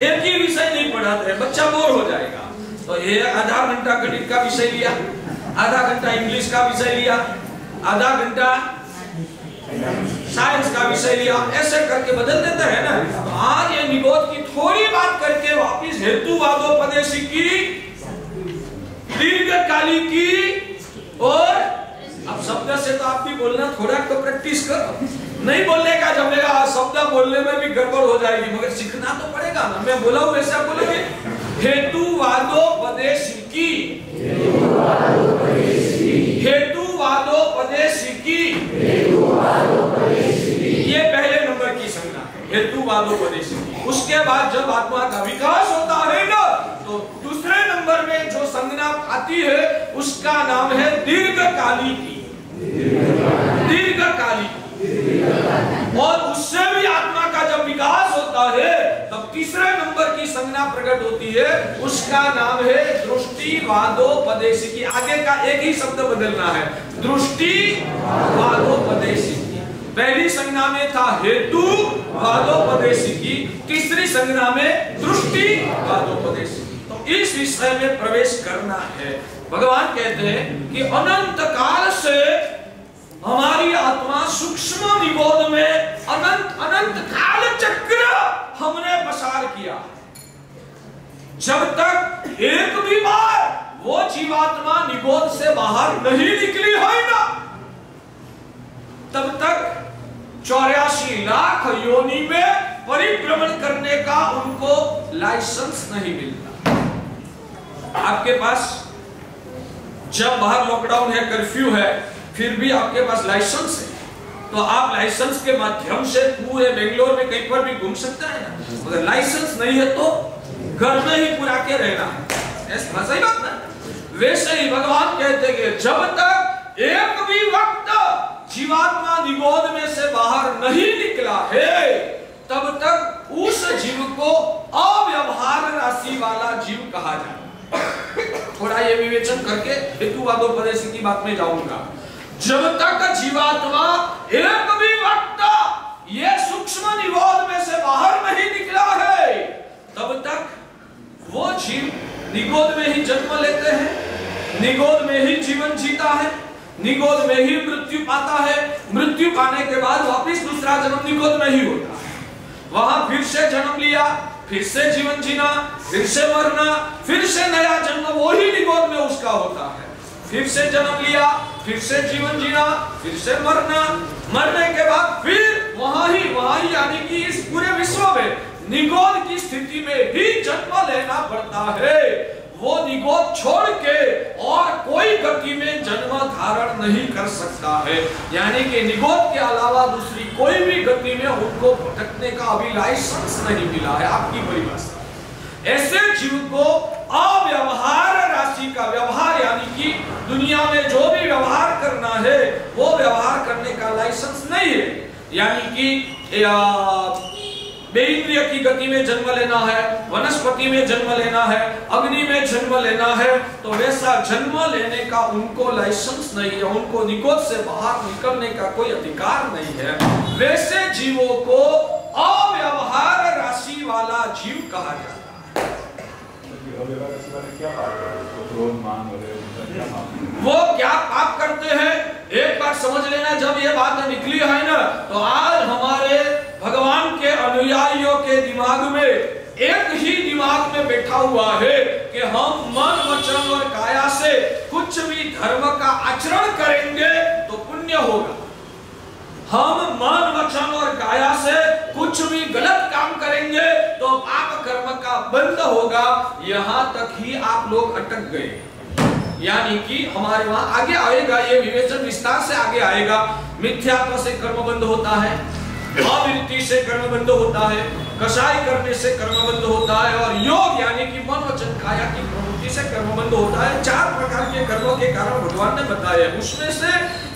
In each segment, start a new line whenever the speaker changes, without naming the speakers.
एक ही विषय नहीं पढ़ाते, बच्चा बोर हो जाएगा। तो ये आधा घंटा गणित का विषय लिया, आधा घंटा इंग्लिश का विषय लिया, आधा घंटा साइंस का विषय लिया, ऐसे करके बदल देते हैं ना। तो आज ये निबोध की थोड़ी बात करके वापिस हेतुवादोपदेशी की, दीर्घकाली की, और अब शब्द से तो आप भी बोलना थोड़ा तो प्रैक्टिस करो। नहीं बोलने का जमेगा, शब्द बोलने में भी गड़बड़ हो जाएगी, मगर सीखना तो पड़ेगा ना। मैं बोला हूं वैसा बोलोगे। हेतुवादोपदेशी की, हेतुवादोपदेशी की, ये पहले नंबर की संज्ञा है, हेतुवादोपदेशी की। उसके बाद जब आत्मा का विकास होता है ना, तो दूसरे नंबर में जो संज्ञा आती है उसका नाम है दीर्घकाली की, दीर्घकाली। और उससे भी आत्मा का जब विकास होता है तब तीसरे नंबर की संज्ञा प्रकट होती है, उसका नाम है दृष्टिवादोपदेशी की। आगे का एक ही शब्द बदलना है, दृष्टिवादोपदेशी की। पहली संज्ञा में था हेतुवादोपदेशी की, तीसरी संज्ञा में दृष्टिवादोपदेशी की। तो इस विषय में प्रवेश करना है। भगवान कहते हैं कि अनंत काल से हमारी आत्मा सूक्ष्म निबोध में अनंत अनंत काल चक्र हमने पसार किया। जब तक एक भी बार वो जीवात्मा निबोध से बाहर नहीं निकली है ना, तब तक 84 लाख योनि में परिभ्रमण करने का उनको लाइसेंस नहीं मिलता। आपके पास जब बाहर लॉकडाउन है, कर्फ्यू है, फिर भी आपके पास लाइसेंस है, तो आप लाइसेंस के माध्यम से पूरे बेंगलोर में कहीं पर भी घूम सकते हैं ना। अगर लाइसेंस नहीं है तो घर में ही पूरा के रहना है। ऐसा सही बात ना। वैसे ही भगवान कहते हैं कि जब तक एक भी वक्त जीवात्मा निबोध में से बाहर नहीं निकला है, तब तक उस जीव को अव्यवहार राशि वाला जीव कहा जाए। थोड़ा ये विवेचन करके हेतुवादोपदेशी की बात में जाऊंगा। जब तक जीवात्मा एक भी वक्त ये सूक्ष्म निबोध में से बाहर नहीं निकला है, तब तक वो जीव निगोद में ही जन्म लेते हैं, निगोद में ही जीवन जीता है, निगोद में ही मृत्यु पाता है। मृत्यु पाने के बाद वापिस दूसरा जन्म निगोद में ही होता है। वहां फिर से जन्म लिया, फिर से जीवन जीना, फिर से मरना, फिर से नया जन्म वही निगोद में उसका होता है। फिर से जन्म लिया, फिर से जीवन जीना, फिर से मरना, मरने के बाद फिर वहां ही यानी कि इस पूरे विश्व में निगोद की स्थिति में ही जन्म लेना पड़ता है। वो निगोद छोड़ के और कोई गति में जन्म धारण नहीं कर सकता है। यानी कि निगोद के अलावा दूसरी कोई भी गति में उनको भटकने का अभी लाइसेंस नहीं मिला है। आपकी परिभाषा ऐसे जीव को अव्यवहार राशि का, व्यवहार यानी कि दुनिया में जो भी व्यवहार करना है वो व्यवहार करने का लाइसेंस नहीं है। यानी कि बेइंद्रिय की गति में जन्म लेना है, वनस्पति में जन्म लेना है, अग्नि में जन्म लेना है, तो वैसा जन्म लेने का उनको लाइसेंस नहीं है। उनको निगोद से बाहर निकलने का कोई अधिकार नहीं है। वैसे जीवों को अव्यवहार राशि वाला जीव कहा जाता है। वो क्या पाप करते हैं एक बार समझ लेना। जब ये बात निकली है ना, तो आज हमारे भगवान के अनुयायियों के दिमाग में एक ही दिमाग में बैठा हुआ है कि हम मन वचन और काया से कुछ भी धर्म का आचरण करेंगे तो पुण्य होगा, हम मन वचन और काया से कुछ भी गलत काम करेंगे तो पाप कर्म का बंध होगा। यहाँ तक ही आप लोग अटक गए। यानी कि हमारे वहां आगे आएगा, ये विवेचन विस्तार से आगे आएगा। मिथ्यात्व से कर्म बंद होता है, अविरति से कर्म बंद होता है, कसाई करने से कर्म बंद होता है, और योग यानी कि मन वचन काया की प्रवृत्ति से कर्म बंद होता है। 4 प्रकार के कर्मों के कारण भगवान ने बताया। उसमें से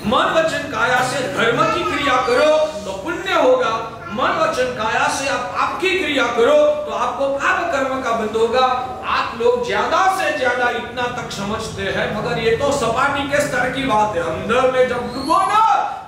मन वचन काया से धर्म की क्रिया करो तो पुण्य होगा, मन वचन काया से आप आपकी क्रिया करो तो आपको पाप कर्म का बंध होगा। आप लोग ज्यादा से ज्यादा इतना तक समझते हैं, मगर ये तो सपाटी के स्तर की बात है। अंदर में जब डूबो ना,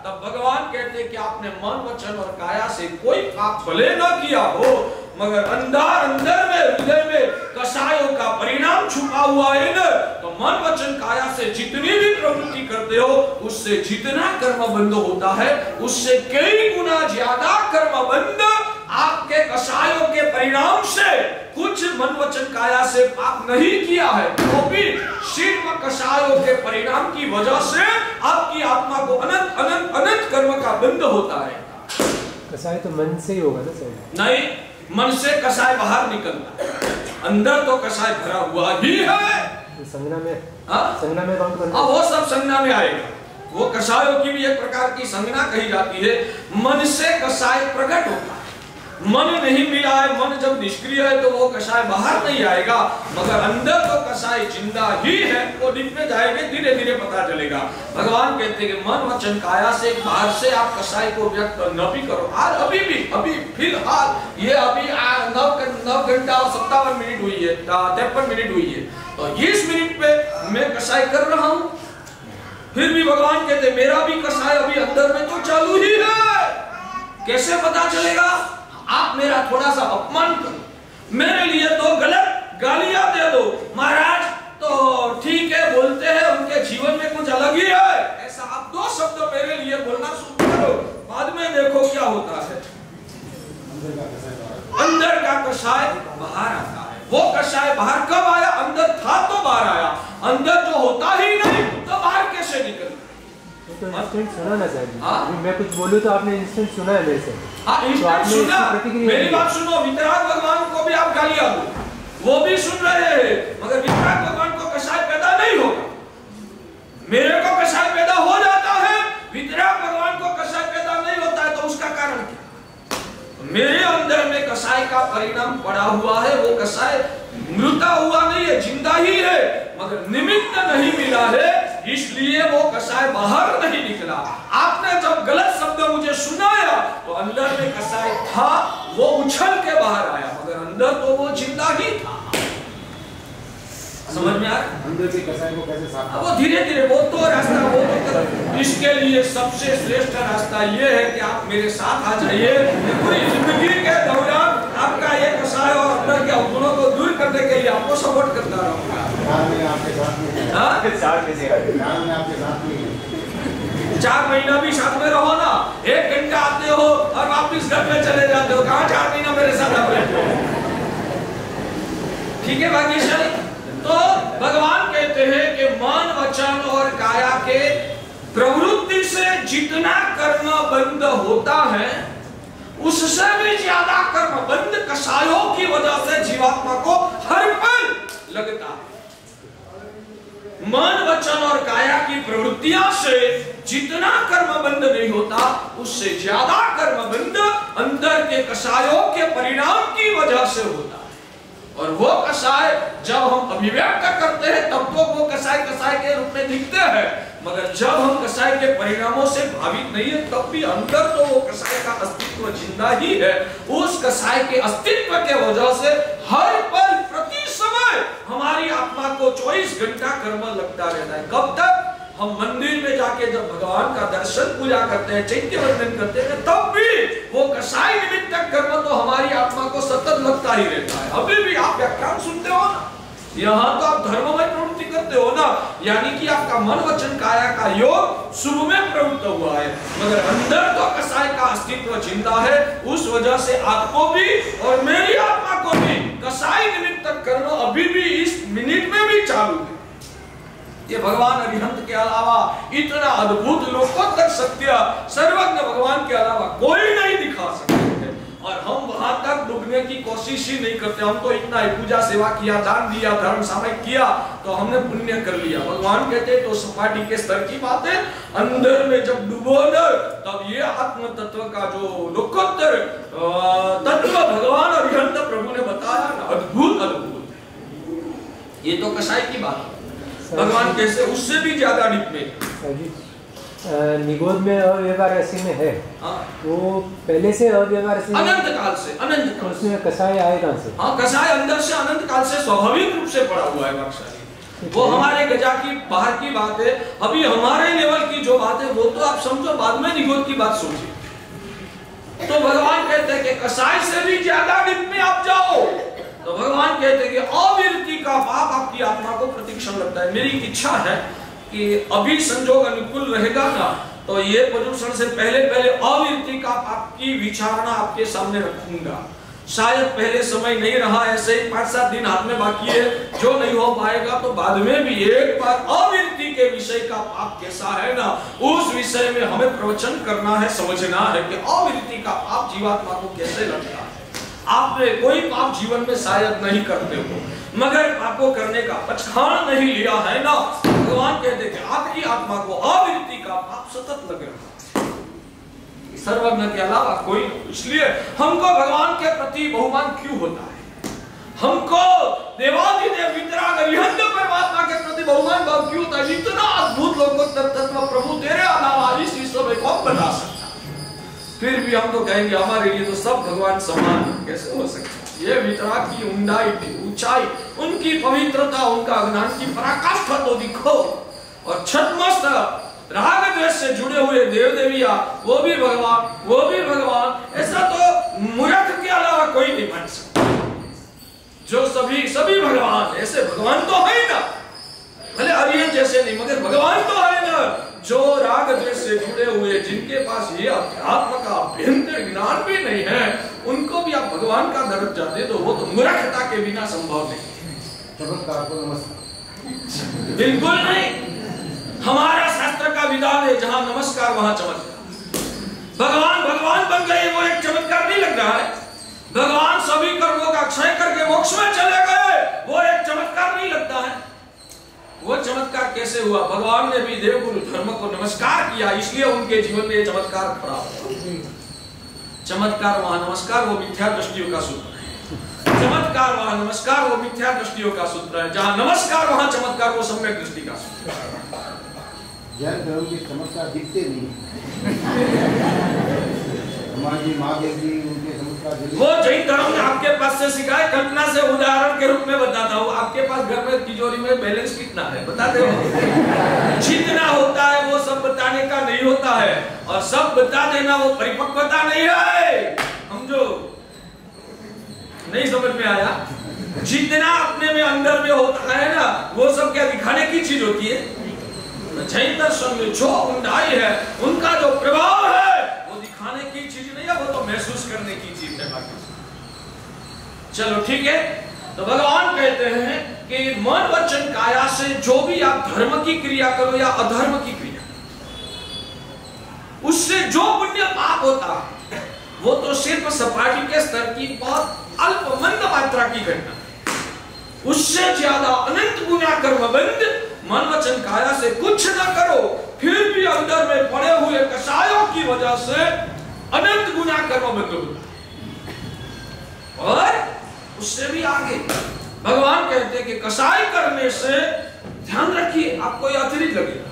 तब भगवान कहते हैं कि आपने मन वचन और काया से कोई पाप भले न किया हो, मगर अंदर में हृदय में कसायों का परिणाम छुपा हुआ है ना, तो मन वचन काया से जितनी भी प्रवृत्ति करते हो उससे जितना कर्म बंध होता है उससे कई गुना ज्यादा कर्म बंध आपके कसायों के परिणाम से। कुछ मन वचन काया से पाप नहीं किया है तो भी सिर्फ कसायों के परिणाम की वजह से आपकी आत्मा को अनंत अनंत अनंत कर्म का बंध होता है।
कसाय तो मन से ही होगा ना सर?
नहीं, मन से कसाय बाहर निकलता है, अंदर तो कसाय भरा हुआ ही है।
संज्ञा में काउंट करना,
वो सब संज्ञा में आएगा। वो कसायों की भी एक प्रकार की संज्ञा कही जाती है। मन से कसाय प्रकट होता है, मन नहीं मिला है, मन जब निष्क्रिय है तो वो कसाय बाहर नहीं आएगा, मगर अंदर तो कसाय जिंदा ही है। वो डीप में जाएंगे धीरे धीरे पता चलेगा। भगवान कहते हैं कि मन वचन काया से बाहर से आप कसाय को व्यक्त न भी करो। आज अभी फिलहाल ये अभी 9 घंटा और 57 मिनट हुई है, 53 मिनट हुई है, तो 20 मिनट पे मैं कसाय कर रहा हूँ, फिर भी भगवान कहते मेरा भी कसाय अभी अंदर में तो चालू ही है। कैसे पता चलेगा? आप मेरा थोड़ा सा अपमान करो, मेरे लिए तो गलत गालियां दे दो, महाराज तो ठीक है बोलते हैं, उनके जीवन में कुछ अलग ही है, ऐसा आप 2 शब्द मेरे लिए बोलना शुरू करो, बाद में देखो क्या होता है। अंदर का कसाय बाहर आता है। वो कसाय बाहर कब आया? अंदर था तो बाहर आया, अंदर जो होता ही नहीं तो बाहर कैसे निकल?
तो इंस्टेंट सुना ना चाहिए। अभी मैं कुछ बोलूं तो आपने इंस्टेंट सुना है मेरे से।
इंस्टेंट सुना। मेरी बात सुनो, वितराग भगवान को भी आप गालियां दो, वो भी सुन रहे हैं, मगर वितराग भगवान को कसाय पैदा नहीं होगा। मेरे को कसाय पैदा हो जाता है, वितराग भगवान को कसाय पैदा नहीं होता है, तो उसका कारण क्या? मेरे अंदर में कसाय का परिणाम पड़ा हुआ है। वो कसाय मृता हुआ नहीं है, जिंदा ही है, मगर निमित्त नहीं मिला है, इसलिए वो कसाय बाहर नहीं निकला। आपने जब गलत शब्द मुझे सुनाया तो अंदर में कसाय था, वो उछल के बाहर आया, मगर अंदर तो वो जिंदा ही था। समझ में आ रहा?
अंदर के कसाय को कैसे साफ?
वो धीरे धीरे, वो तो रास्ता, वो तो इसके लिए सबसे श्रेष्ठ रास्ता ये है कि आप मेरे साथ आ जाइए। पूरी जिंदगी के दौरान आपका ये कसाय और अंदर के अवगुणों को दूर करने के लिए आपको सपोर्ट करता रहूंगा।
आपके साथ में
4 महीना भी साथ में रहो ना, 1 घंटा आते हो और वापिस घर में चले जाते हो, कहाँ 4 महीना मेरे साथ आप रहते हो? ठीक है भाग्यशाली। तो भगवान कहते हैं कि मन वचन और काया के प्रवृत्ति से जितना कर्म बंद होता है उससे भी ज्यादा कर्म बंद कसायों की वजह से जीवात्मा को हर पल लगता है। मन वचन और काया की प्रवृत्तियां से जितना कर्म बंद नहीं होता उससे ज्यादा कर्म बंद अंदर के कसायों के परिणाम की वजह से होता है। और वो कसाय जब हम अभिव्यक्त करते हैं तब तो वो कसाय के रूप में दिखते हैं, मगर जब हम कसाय के परिणामों से भावित नहीं है तब भी अंदर तो वो कसाय का अस्तित्व जिंदा ही है। उस कसाय के अस्तित्व के वजह से हर पल प्रति समय हमारी आत्मा को 24 घंटा कर्म लगता रहता है। कब तक? हम मंदिर में जाके जब भगवान का दर्शन पूजा करते हैं, चैत्य वंदन करते हैं, तब भी वो कसाय निमित्त कर्म तो हमारी आत्मा को सतत लगता ही रहता है। अभी भी आप व्याख्यान सुनते हो ना, यहाँ तो आप धर्ममय प्रवृत्ति करते हो ना, यानी कि आपका मन वचन काया का योग शुभ में प्रवृत्त हुआ है, मगर अंदर तो कसाय का अस्तित्व जिंदा है। उस वजह से आपको भी और मेरी आत्मा को भी कसाय निमित्त कर्म अभी भी इस मिनट में भी चालू है। ये भगवान अरिहंत के अलावा इतना अद्भुत लोकोत्तर सत्य सर्वज्ञ भगवान के अलावा कोई नहीं दिखा सकते है। और हम वहां तक डूबने की कोशिश ही नहीं करते। हम तो इतना ही पूजा सेवा किया, दान दिया, धर्म सामयिक किया तो हमने पुण्य कर लिया। भगवान कहते तो सपाटी के स्तर की बात है, अंदर में जब डूबो न तब ये आत्म तत्व का जो लोकोत्तर तत्व भगवान अरिहंत प्रभु ने बताया ना, अद्भुत अद्भुत। ये तो कसाई की बात है। भगवान कैसे उससे भी ज्यादा डीप में
निगोद में अव्यवहार राशि में है। वो पहले से अव्यवहार राशि
अनंत काल से, अनंत काल
उसमें कसाय आए कहां से?
हाँ, कसाय अंदर से अनंत काल से स्वाभाविक रूप से पड़ा हुआ है भाग्यशाली। वो हमारे गजा की बाहर की बात है। अभी हमारे लेवल की जो बात है वो तो आप समझो, बाद में निगोद की बात सोचिए। तो भगवान कहते हैं कि कसाई से भी ज्यादा डिप में आप जाओ। तो भगवान कहते हैं कि अविरति का पाप आपकी आत्मा को प्रतिक्षण लगता है। मेरी इच्छा है कि अभी संजोग अनुकूल रहेगा ना, तो ये प्रदूषण से पहले अविरति का पाप की विचारणा आपके सामने रखूंगा। शायद पहले समय नहीं रहा, ऐसे ही 5-7 दिन हाथ में बाकी है, जो नहीं हो पाएगा तो बाद में भी एक बार अविरति के विषय का पाप कैसा है ना, उस विषय में हमें प्रवचन करना है, समझना है कि अविरति का पाप जीवात्मा को कैसे लगता है। आपने कोई पाप जीवन में शायद नहीं करते हो, मगर पापों करने का पछाड़ नहीं लिया है ना, भगवान कहते कि आपकी आत्मा को अविरति का पाप सतत लग रहा है, सर्वज्ञ के अलावा कोई। इसलिए हमको भगवान के प्रति बहुमान क्यों होता है? हमको देवादिदेव वितराग विहंग परमात्मा के प्रति बहुमान भाव क्यों होता है? इतना अद्भुत लोकोत्तर तत्व प्रभु तेरे अलावा इस विश्व में कौन बता सकता? फिर भी हम तो कहेंगे हमारे लिए तो सब भगवान समान, कैसे हो सकता है? ये वितराग की ऊंचाई, उनकी पवित्रता, उनका ज्ञान की पराकाष्ठा तो दिखो। और छतमस्त राग द्वेष से जुड़े हुए देव देविया, वो भी भगवान, ऐसा तो मूर्ख के अलावा कोई नहीं बन सकता। जो सभी भगवान, ऐसे भगवान तो है ना, भले अरियन जैसे नहीं मगर भगवान तो है ना, जो राग द्वेष से जुड़े हुए, जिनके पास ये अध्यात्म का अभ्यंतर ज्ञान भी नहीं है, उनको भी आप भगवान का दर्जा दे दो, वो तो मूर्खता के बिना संभव नहीं।
चमत्कार को नमस्कार,
बिल्कुल नहीं। हमारा शास्त्र का विधान है, जहां नमस्कार वहां चमत्कार। भगवान बन गए, वो एक चमत्कार नहीं लग रहा है। भगवान सभी कर्मों का क्षय करके मोक्ष में चले गए, वो एक चमत्कार नहीं लगता है। वो चमत्कार कैसे हुआ? भगवान ने भी देवगुरु धर्म को नमस्कार किया, इसलिए उनके जीवन में चमत्कार खड़ा हुआ। चमत्कार वहां नमस्कार, वो मिथ्या दृष्टियों का सूत्र है। चमत्कार वहां नमस्कार, वो मिथ्या दृष्टियों का सूत्र है। जहां नमस्कार वहां चमत्कार, वो सम्यक दृष्टि का सूत्र है।
जैन धर्म के चमत्कार दिखते नहीं। हमारी माँ देवी उनके चमत्कार,
वो जैन धर्म ने आपके पास से सिखाए, कल्पना से उदाहरण के रूप में बताता हूँ। आपके पास घर में तिजोरी में बैलेंस कितना है बताते हो? जितना होता है वो सब बताने का नहीं होता है, और सब बता देना वो परिपक्वता नहीं है। हम जो नहीं समझ में आया, जितना अपने में अंदर में होता है ना, वो सब क्या दिखाने की चीज होती है? जैन दर्शन में जो ऊंचाई है, उनका जो प्रभाव है, वो दिखाने की चीज नहीं है, वो तो महसूस करने की चीज है। चलो ठीक है। तो भगवान कहते हैं कि मन वचन काया से जो भी आप धर्म की क्रिया करो या अधर्म की क्रिया, उससे जो पुण्य पाप होता है, वो तो सिर्फ सपाटी के स्तर की बहुत अल्प मंद मात्रा की घटना है। उससे ज्यादा अनंत गुना कर्मबंध मन वचन काया से कुछ ना करो, फिर भी अंदर में पड़े हुए कषायों की वजह से अनंत गुना कर्मबंध होता है। और उससे भी आगे भगवान कहते हैं कि कषाय करने से, ध्यान रखिए आपको यह अतिरिक्त लगेगा,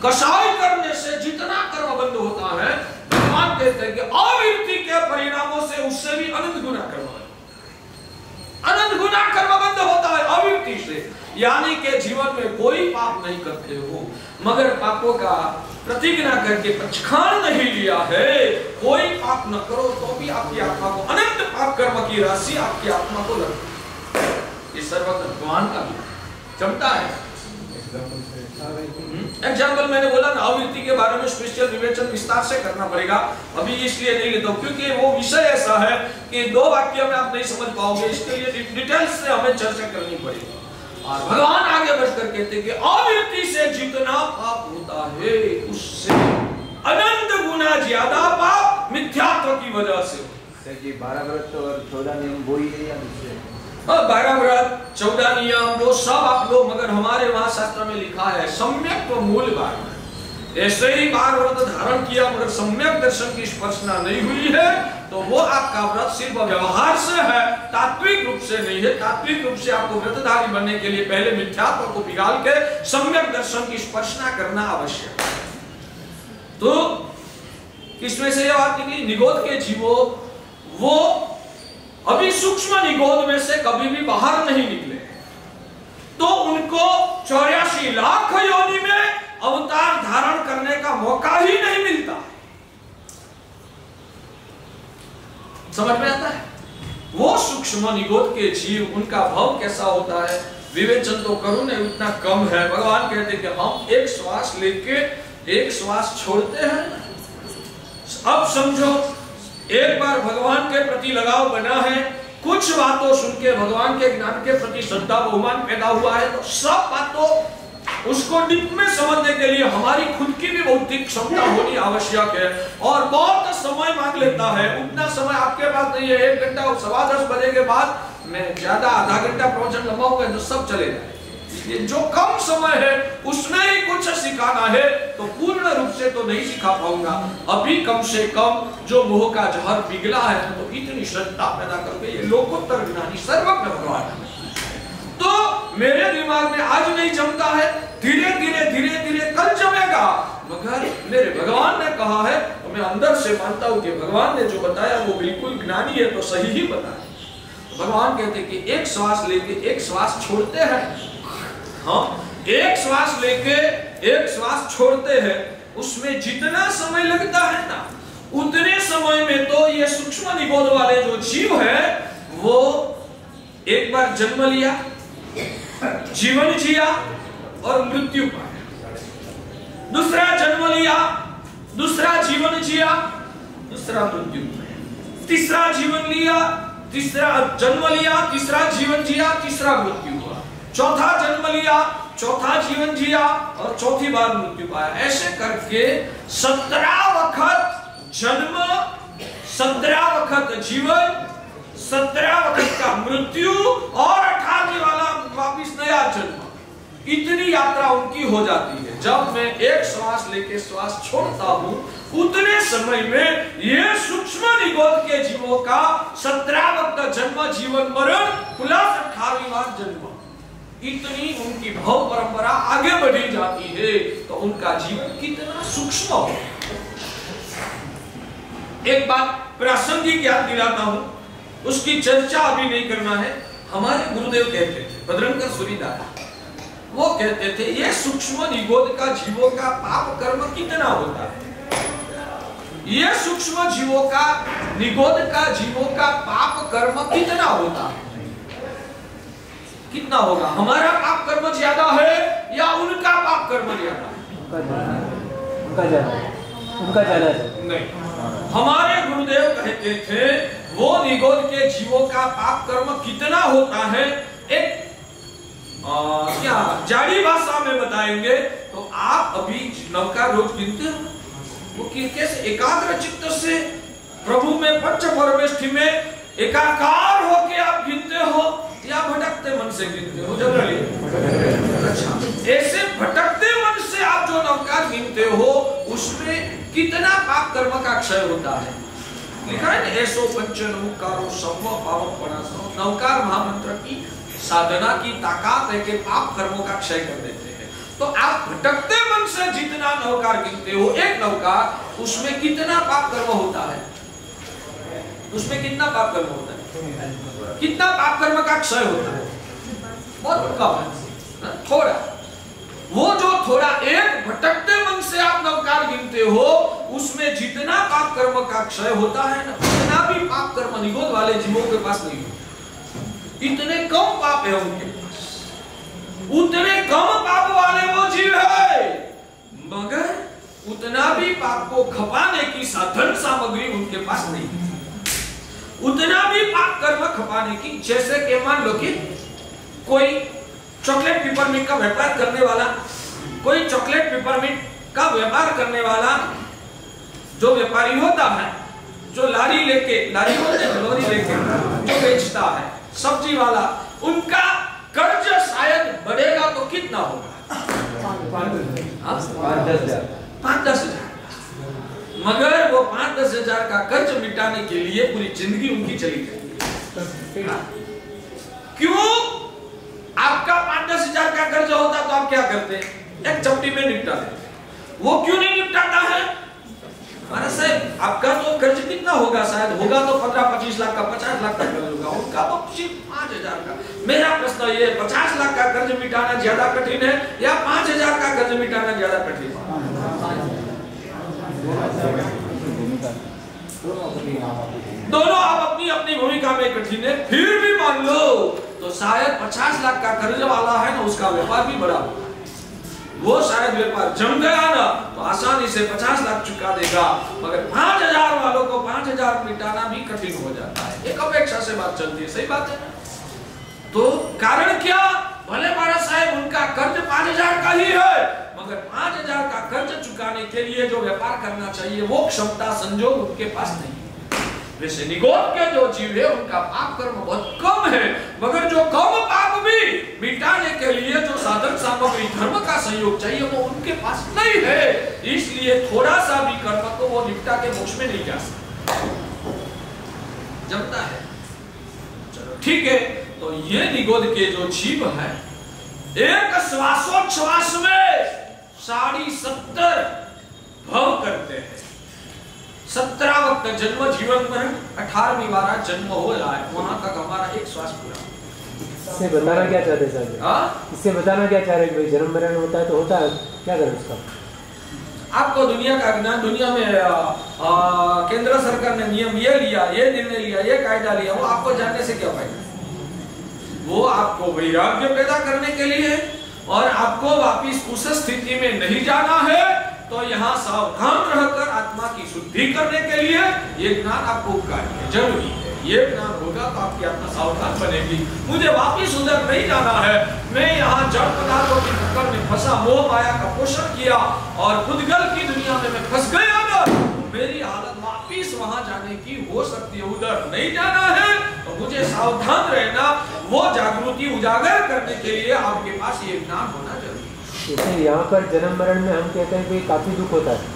कषाय करने से जितना कर्मबंध होता है, भगवान कहते हैं कि अविरति के परिणामों से उससे भी अनंत गुना कर्मबंध होता है अविरति से। यानी कि जीवन में कोई पाप नहीं करते हो, मगर पापों का प्रतिज्ञा करके पछाड़ नहीं लिया है, कोई पाप न करो, तो भी आपकी आत्मा को अनंत पाप कर्म की राशि आपकी आत्मा को लगती है। ये सर्वत्र भगवान का भी चमता है। एग्जाम्पल मैंने बोला ना, अविरति के बारे में स्पेशल विवेचन विस्तार से करना पड़ेगा, अभी इसलिए नहीं लेता हूं क्योंकि वो विषय ऐसा है कि 2 वाक्य में आप नहीं समझ पाओगे, इसके लिए डिटेल्स से हमें चर्चा करनी पड़ेगी। और भगवान आगे बढ़कर कहते हैं कि अविरति से जितना पाप होता है, उससे अनंत गुना ज्यादा पाप मिथ्यात्व की वजह से।
सर जी 12 व्रत और 14 नियम वो ही है या दूसरे?
12 व्रत 14 नियम वो सब आप लोग, मगर हमारे वहां शास्त्र में लिखा है सम्यक तो मूल बात। ऐसे ही 12 व्रत धारण किया मगर सम्यक दर्शन की स्पर्शना नहीं हुई है, तो वो आपका व्रत सिर्फ व्यवहार से है, तात्विक रूप से नहीं है। तात्विक रूप से आपको व्रतधारी बनने के लिए पहले मिथ्यात्व को पिघाल के सम्यक दर्शन की स्पर्शना करना आवश्यक है। तो किसमें से यह बात निकली? निगोद के जीवो वो अभी सूक्ष्म निगोद में से कभी भी बाहर नहीं निकले, तो उनको 84 लाख योनि में अवतार धारण करने का मौका ही नहीं मिलता। समझ में आता है? वो सूक्ष्म निगोद के जीव, उनका भाव कैसा होता है, विवेचन तो करूं नहीं, उतना कम है। भगवान कहते हैं कि हम एक श्वास लेके एक श्वास छोड़ते हैं। अब समझो, एक बार भगवान के प्रति लगाव बना है, कुछ बातों सुन के भगवान के ज्ञान के प्रति श्रद्धा बहुमान पैदा हुआ है, तो सब बातों उसको डीप में समझने के लिए हमारी खुद की भी बौद्धिक क्षमता होनी आवश्यक है, और बहुत समय मांग लेता है। उतना समय आपके पास नहीं है। 1 घंटा और 10:15 बजे के बाद मैं ज्यादा आधा घंटा प्रवचन लंबाऊंगा तो सब चले जाए। इसलिए जो कम समय है उसमें ही कुछ सिखाना है, तो पूर्ण रूप से तो नहीं सिखा पाऊंगा। अभी कम से कम जो मोह का जहर पिघला है, तो इतनी श्रद्धा पैदा करके ये लोकोत्तर ज्ञानी सर्वज्ञ भगवान है। तो मेरे दिमाग में आज नहीं जमता है, धीरे धीरे कल जमेगा। मगर मेरे भगवान ने कहा है, तो मैं अंदर से मानता हूं कि भगवान ने जो बताया वो बिल्कुल ज्ञानी है, तो सही ही बताया। तो भगवान कहते हैं कि एक श्वास लेके एक श्वास छोड़ते हैं। हाँ, एक श्वास लेके एक श्वास छोड़ते हैं, उसमें जितना समय लगता है ना, उतने समय में तो ये सूक्ष्म निगोद वाले जो जीव है, वो एक बार जन्म लिया, जीवन जिया और मृत्यु पाया, दूसरा जन्म लिया, दूसरा जीवन जिया, दूसरा मृत्यु पाया, तीसरा जीवन लिया, तीसरा जन्म लिया, तीसरा जीवन जिया, तीसरा मृत्यु हुआ, चौथा जन्म लिया, चौथा जीवन जिया और चौथी बार मृत्यु पाया। ऐसे करके 17 वक्त जन्म, 17 वक्त जीवन, 17 वक्त का मृत्यु और 18वीं वाला वापिस नया जन्म। इतनी यात्रा उनकी हो जाती है। जब मैं एक श्वास लेके श्वास छोड़ता हूं, उतने समय में ये सूक्ष्म निगोद के जीवों का 17 वक्त जन्म, जीवन, मरण प्लस 18वीं बार जन्म, इतनी उनकी भाव परंपरा आगे बढ़ी जाती है। तो उनका जीवन कितना सूक्ष्म हो। एक बात प्रासंगिक याद दिलाता हूं, उसकी चर्चा अभी नहीं करना है। हमारे गुरुदेव कहते थे, बद्रंकर सूरीदास, वो कहते थे ये सूक्ष्म निगोद का जीवों का पाप कर्म कितना होता है। ये सूक्ष्म जीवों का, निगोद का जीवों का पाप कर्म कितना होता है, कितना होगा? हमारा पाप कर्म ज्यादा है या उनका पाप कर्म ज्यादा है? उनका ज्यादा नहीं। हमारे गुरुदेव कहते थे वो निगोद के जीवों का पाप कर्म कितना होता है, एक क्या जाड़ी भाषा में बताएंगे तो आप अभी नवका रोज गिनते हो, वो कैसे एकाग्र चित्त से प्रभु में पंच परमेष्ठि में एकाकार होके आप गिनते हो या भटकते मन से गिनते हो? जनरली अच्छा, ऐसे भटकते मन से आप जो नवकार गिनते हो, उसमें कितना पाप कर्म का क्षय होता है? लिखा है ना, ऐसो पंच नवकारो सर्व पाप परासो। नवकार महामंत्र की साधना की ताकत है कि पाप कर्मों का क्षय कर देते हैं। तो आप भटकते मन से जितना नवकार गिनते हो, एक नवकार, उसमें कितना पाप कर्म होता है? उसमें कितना पाप कर्म होता है? कितना पाप कर्म का क्षय होता है? बहुत कम है, थोड़ा। वो जो थोड़ा एक भटकते मन से आप नवकार गिनते हो, उसमें जितना पाप कर्म का क्षय होता है ना, उतना भी पाप कर्म निगोद वाले जीवों के पास नहीं होता। इतने कम पाप है उनके पास, उतने कम पाप वाले वो जीव है, मगर उतना भी पाप को खपाने की साधन सामग्री उनके पास नहीं है। उतना भी पाप कर्म खपाने की, जैसे कि मान लो कि कोई चॉकलेट पिपरमिंट का व्यापार करने वाला, कोई चॉकलेट पिपरमिंट का व्यापार करने वाला जो व्यापारी होता है, जो लारी लेके जो बेचता है, सब्जी वाला, उनका कर्ज शायद बढ़ेगा तो कितना होगा? 5-10 हजार। मगर वो 5-10 हजार का कर्ज मिटाने के लिए पूरी जिंदगी उनकी चली जाएगी। क्यों? आपका 5-10 हजार का कर्ज होता तो आप क्या करते? एक चपटी में निपटा देते। वो क्यों नहीं निपटाता है? महाराज साहब, आपका तो कर्ज कितना होगा? शायद होगा तो 15-25 लाख का, 50 लाख का कर्ज होगा, उनका तो सिर्फ 5 हजार का। मेरा प्रश्न ये, 50 लाख का कर्ज मिटाना ज्यादा कठिन है या 5 हजार का कर्ज मिटाना ज्यादा कठिन है? दोनों आप अपनी अपनी भूमिका में कठिन है, फिर भी मान लो तो शायद 50 लाख का कर्ज वाला है ना, उसका व्यापार भी बड़ा होगा। वो शायद व्यापार जम गया ना तो आसानी से 50 लाख चुका देगा, मगर 5000 वालों को 5000 मिटाना भी कठिन हो जाता है। एक अपेक्षा से बात चलती है, सही बात है ना। तो कारण क्या? भले महाराज साहब उनका कर्ज 5000 का ही है, मगर 5000 का कर्ज चुकाने के लिए जो व्यापार करना चाहिए वो क्षमता संजोग उनके पास नहीं है। वैसे निगोद के जो जीव है उनका पाप कर्म बहुत कम है, मगर जो कम पाप भी मिटाने के लिए जो साधन सामग्री धर्म का सहयोग चाहिए वो उनके पास नहीं है। इसलिए थोड़ा सा भी कर्म को वो निपटा के मोक्ष में नहीं जा सकता, जमता है। चलो ठीक है, तो ये निगोद के जो जीव है एक श्वासोच्छ्वास में 70.5 भव करते हैं। 17 वक्त जन्म जीवन मरण, 18वीं बार जन्म हो जाए, वहां तक हमारा एक श्वास पूरा।
इससे बताना क्या चाहते हैं सर? इससे बताना क्या चाह रहे हैं कि जन्म मरण होता है तो होता है, क्या करें उसका?
आपको दुनिया का ज्ञान, दुनिया में केंद्र सरकार ने नियम ये लिया, ये निर्णय लिया, ये कायदा लिया, वो आपको जानने से क्या फायदा? वो आपको वैराग्य पैदा करने के लिए, और आपको वापिस उस स्थिति में नहीं जाना है तो यहाँ सावधान रहकर आत्मा की शुद्धि करने के लिए ये ज्ञान आपको उपकारी है, जरूरी है। ये ज्ञान होगा तो आपकी आत्मा सावधान बनेगी। मुझे वापिस उधर नहीं जाना है, मैं यहाँ जड़ पदार्थों की पकड़ में फंसा, मोह माया का पोषण किया और खुदगल की दुनिया में मैं फंस गया ना, मेरी हालत वापिस वहां जाने की हो सकती है। उधर नहीं जाना है तो मुझे सावधान रहना, वो जागृति उजागर करने के लिए आपके पास ये ज्ञान होना जरूरी है।
जैसे यहाँ पर जन्म मरण में हम कहते हैं कि काफी दुख होता है,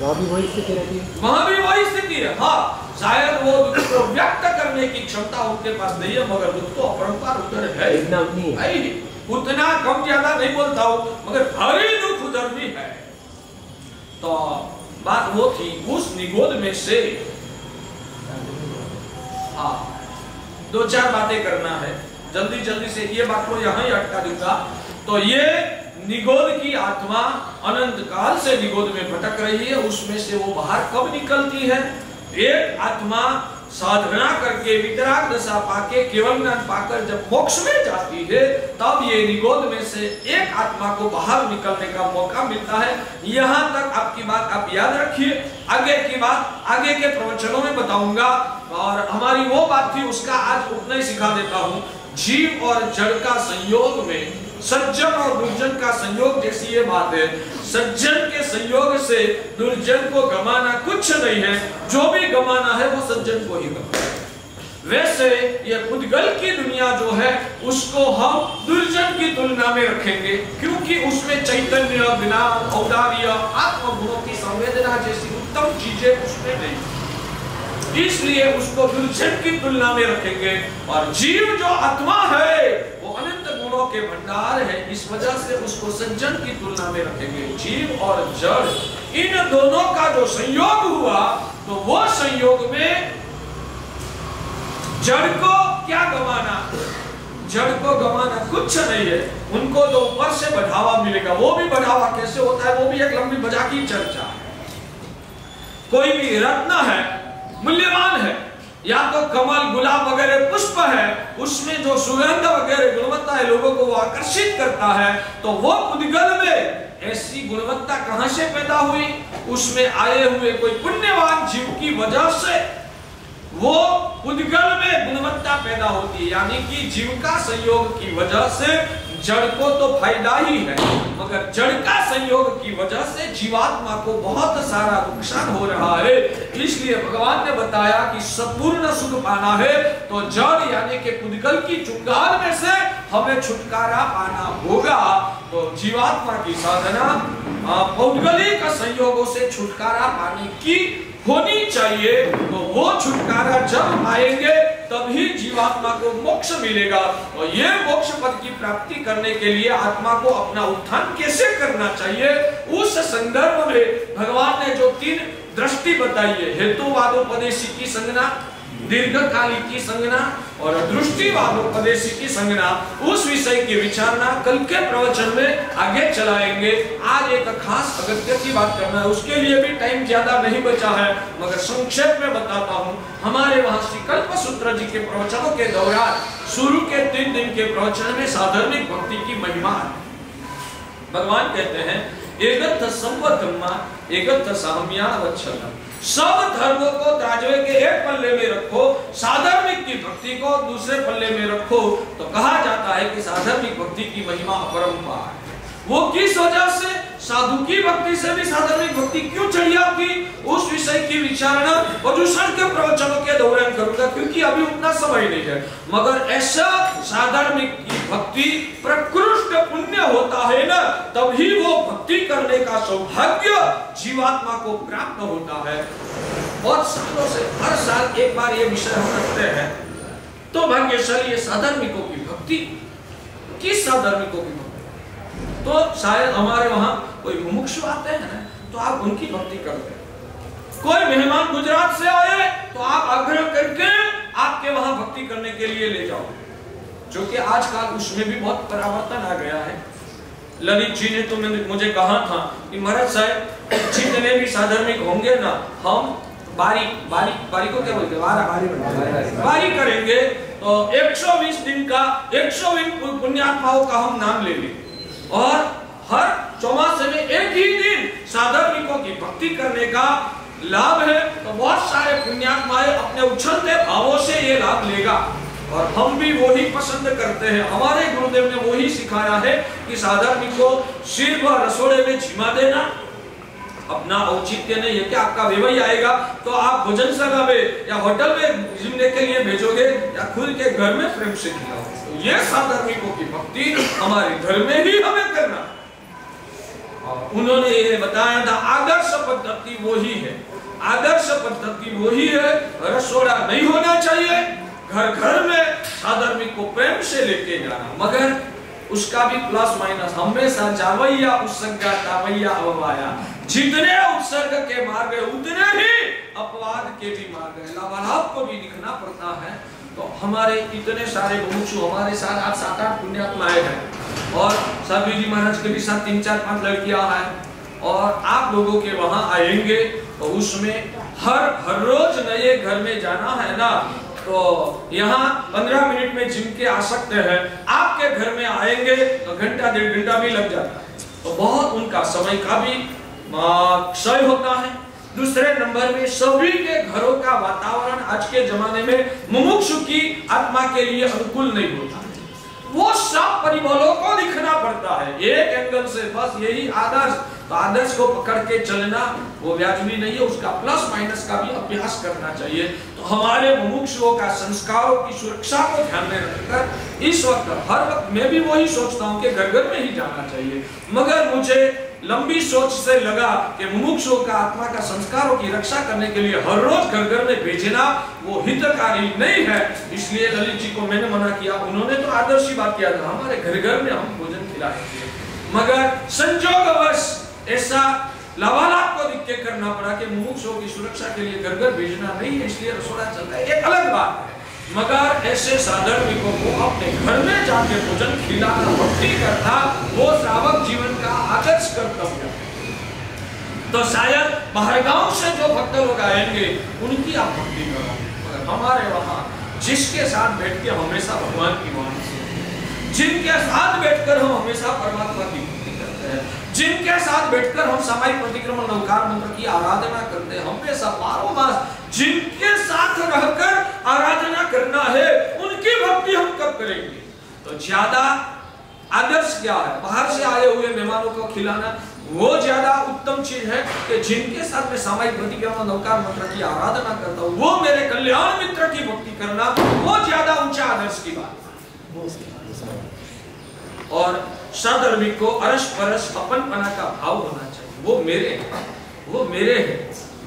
वहाँ भी वही स्थिति रहती है? वहाँ भी वही स्थिति है,
हाँ। शायद वो दुख को व्यक्त करने की क्षमता उनके पास नहीं है, मगर दुख तो अपरंपार उधर है,
इतना नहीं है,
उतना कम ज्यादा नहीं बोलता हूँ, मगर भारी दुख उधर भी है। तो बात वो थी, उस निगोद में से हाँ 2-4 बातें करना है, जल्दी जल्दी से ये बात को यहाँ ही अटका दूंगा। तो ये निगोद की आत्मा अनंत काल से निगोद में भटक रही है, उसमें से वो बाहर कब निकलती है? एक आत्मा साधना करके वितराग दशा पाके केवल ज्ञान पाकर जब मोक्ष में जाती है, तब ये निगोद में से एक आत्मा को बाहर निकलने का मौका मिलता है। यहाँ तक आपकी बात आप याद रखिए, आगे की बात आगे के प्रवचनों में बताऊंगा। और हमारी वो बात थी, उसका आज उतना ही सिखा देता हूँ। जीव और जड़ का संयोग में सज्जन और दुर्जन का संयोग जैसी ये बात है, सज्जन के संयोग से दुर्जन को गमाना कुछ नहीं है, जो भी गमाना है वो सज्जन को ही गमाना है। वैसे ये खुदगल की दुनिया जो है उसको हम दुर्जन की तुलना में रखेंगे, क्योंकि उसमें चैतन्य, ज्ञान, औदार्य, आत्मगुणों की संवेदना जैसी उत्तम चीजें उसमें नहीं, इसलिए उसको दुर्जन की तुलना में रखेंगे। और जीव जो आत्मा है वो अनंत गुणों के भंडार है, इस वजह से उसको सज्जन की तुलना में रखेंगे। जीव और जड़ इन दोनों का जो संयोग हुआ, तो वो संयोग में जड़ को क्या गवाना? जड़ को गवाना कुछ नहीं है, उनको तो ऊपर से बढ़ावा मिलेगा। वो भी बढ़ावा कैसे होता है, वो भी एक लंबी मजा की चर्चा है। कोई भी रत्न है, मूल्यवान है, या तो कमल, गुलाब वगैरह पुष्प है, उसमें जो सुगंध वगैरह गुणवत्ता है लोगों को वो आकर्षित करता है, तो वो खुदगल में ऐसी गुणवत्ता कहां से पैदा हुई? उसमें आए हुए कोई पुण्यवान जीव की वजह से वो खुदगल में गुणवत्ता पैदा होती है। यानी कि जीव का संयोग की वजह से जड़ को तो फायदा ही है, मगर जड़ का संयोग की वजह से जीवात्मा को बहुत सारा नुकसान हो रहा है। इसलिए भगवान ने बताया कि संपूर्ण सुख पाना है तो जड़ यानी कि खुदगल की चुंगाल में से हमें छुटकारा पाना होगा। तो जीवात्मा की साधना पौद्गलिक संयोगों से छुटकारा पाने की होनी चाहिए। तो वो छुटकारा जब आएंगे तभी जीवात्मा को मोक्ष मिलेगा। और ये मोक्ष पद की प्राप्ति करने के लिए आत्मा को अपना उत्थान कैसे करना चाहिए, उस संदर्भ में भगवान ने जो 3 दृष्टि बताई है, हेतुवादोपदेशी की संज्ञा, दीर्घकालिक की संज्ञा और दृष्टिवादोपदेशी की संज्ञा, उस विषय की विचारना कल के प्रवचन में आगे चलाएंगे। आज एक खास अगत्य की बात करना है, उसके लिए भी टाइम ज्यादा नहीं बचा है, मगर संक्षेप में बताता हूँ। हमारे वहां श्री कल्पसूत्र जी के प्रवचनों के दौरान शुरू के 3 दिन के प्रवचन में साधर्मिक भक्ति की महिमा है। भगवान कहते हैं एकथ संवधम्मा एकथ साम्यावच्छलम, सब धर्मों को तराजवे के एक पल्ले में रखो, साधर्मिक की भक्ति को दूसरे पल्ले में रखो। तो कहा जाता है कि साधर्मिक भक्ति की महिमा अपरंपार है। वो किस वजह से साधु की भक्ति से भी साधर्मिक भक्ति क्यों चढ़ी आती, उस विषय की विचारणा प्रदूषण के प्रवचनों के दौरान करूंगा, क्योंकि अभी उतना समय नहीं है। मगर ऐसा साधर्मिक की भक्ति प्रकृष्ट पुण्य होता है ना, तभी वो भक्ति करने का सौभाग्य जीवात्मा को प्राप्त होता है। बहुत सालों से हर साल एक बार ये विषय हम रखते हैं। तो भाग्यशाली ये साधर्मिकों की भक्ति, किस साधर्मिकों की भक्ति? तो शायद हमारे वहां कोई मुमुक्षु आते हैं ना, तो आप उनकी भक्ति करते हैं। कोई मेहमान गुजरात से आए तो आप आग्रह करके आपके वहां भक्ति करने के लिए ले जाओ, जो कि आजकल उसमें भी बहुत परिवर्तन आ गया है। ललित जी ने तो मुझे कहा था कि महाराज साहब जितने भी साधर्मिक होंगे ना, हम बारी को क्या बोलते हैं, बारी करेंगे। तो 120 दिन का 120 पुण्यात्माओं का हम नाम ले लेंगे और हर चौमासे में एक ही दिन साधर्मिकों की भक्ति करने का लाभ है। तो बहुत सारे पुण्यात्माएं अपने उछलते भावों से ये लाभ लेगा, और हम भी वही पसंद करते हैं। हमारे गुरुदेव ने वही सिखाया है कि साधर्मिक को सिर्फ रसोड़े में झिमा देना अपना औचित्य नहीं है कि आपका व्यवहार आएगा तो आप भोजन सगावे या होटल में जिमने के लिए भेजोगे या खुद के घर में प्रेम से खिलाओ। तो ये साधर्मिकों की भक्ति हमारे घर में ही हमें करना। उन्होंने ये बताया था आदर्श पद्धति वही है, आदर्श पद्धति वही है। रसोड़ा नहीं होना चाहिए, घर घर में साधर्मिक को प्रेम से लेके जाना, मगर उसका भी प्लस माइनस हमेशा जावैया उत्सर्गा तावैया अववाया। जितने उत्सर्ग के मार्ग है उतने ही अपवाद के भी मार्ग है, लाभालाभ को भी दिखना पड़ता है। तो हमारे इतने सारे मुमुक्षु हमारे साथ आज 7-8 पुण्यात्माएं हैं, और साधु जी महाराज के भी साथ 3-4-5 लड़कियां हैं। और आप लोगों के वहां आएंगे तो उसमें हर रोज नए घर में जाना है ना, तो यहाँ 15 मिनट में जिम के आ सकते हैं। आपके घर में आएंगे तो घंटा 1.5 घंटा भी लग जाता है, तो बहुत उनका समय का भी क्षय होता है। दूसरे नंबर में सभी के घरों का वातावरण आज के जमाने में मुमुक्षु की आत्मा के लिए अनुकूल नहीं होता, वो सब परिबलों को दिखना पड़ता है एक एंगल से। बस यही आदर्श, तो आदर्श को पकड़ के चलना वो वाजिब नहीं है, उसका प्लस माइनस का भी अभ्यास करना चाहिए। तो हमारे मुमुक्षुओं का संस्कारों की सुरक्षा को ध्यान में रखकर इस वक्त हर वक्त मैं भी वही सोचता हूँ कि घर घर में ही जाना चाहिए। मगर मुझे लंबी सोच से लगा कि मुमुक्षुओं का आत्मा का संस्कारों की रक्षा करने के लिए हर रोज घर घर में भेजना वो हितकारी नहीं है, इसलिए ललित जी को मैंने मना किया। उन्होंने तो आदर्शी बात किया था, हमारे घर घर में हम भोजन खिलाएंगे, मगर संजोगवश ऐसा लाभालाभ को दिख के करना पड़ा कि मुमुक्षुओं की सुरक्षा के लिए घर घर भेजना नहीं है, इसलिए रसोड़ा चलता है, एक अलग बात है। मगर ऐसे साधर्मिकों को अपने घर में जाके भोजन खिलाना, भक्ति करना वो श्रावक जीवन का आदर्श कर्तव्य है। तो शायद बाहर गांव से जो भक्त लोग आएंगे उनकी आप भक्ति करो, मगर हमारे वहां जिसके साथ बैठ के हमेशा भगवान की वाणी से, जिनके साथ बैठकर हम हमेशा परमात्मा की भक्ति करते हैं, जिनके साथ बैठकर हम सामायिक प्रतिक्रमण नवकार मंत्र की आराधना करते हैं, हमेशा 12 मास जिनके साथ रहकर आराधना करना है, उनकी भक्ति हम कब करेंगे? तो ज्यादा आदर्श क्या है? बाहर से आए हुए मेहमानों को खिलाना वो ज्यादा उत्तम चीज है कि जिनके साथ मैं सामायिक प्रतिक्रमण नवकार मंत्र की आराधना करता हूँ, वो मेरे कल्याण मित्र की भक्ति करना, वो ज्यादा ऊंचा आदर्श की बात है। और साधर्मिक को अरस परस अपनपना का भाव होना चाहिए, वो मेरे हैं,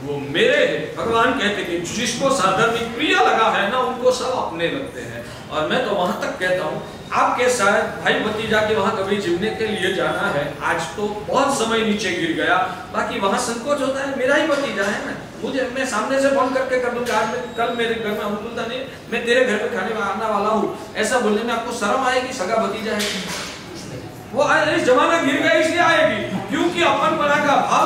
वो मेरे हैं। भगवान कहते कि जिसको साधर्मिक प्रिय लगा है ना, उनको सब अपने लगते हैं। और मैं तो वहां तक कहता हूँ, आपके शायद भाई भतीजा के वहां कभी जीवने के लिए जाना है, आज तो बहुत समय नीचे गिर गया, बाकी वहां संकोच होता है, मेरा ही भतीजा है ना, मुझे मैं सामने से फोन करके कर दूंगा, आज कल मेरे घर में अनुकूलता नहीं, मैं तेरे घर पे खाने आने वाला हूँ, ऐसा बोलने में आपको शर्म आएगी? सगा भतीजा है वो, इस जमाना गिर गया इसलिए आएगी क्योंकि अपन बना का भाव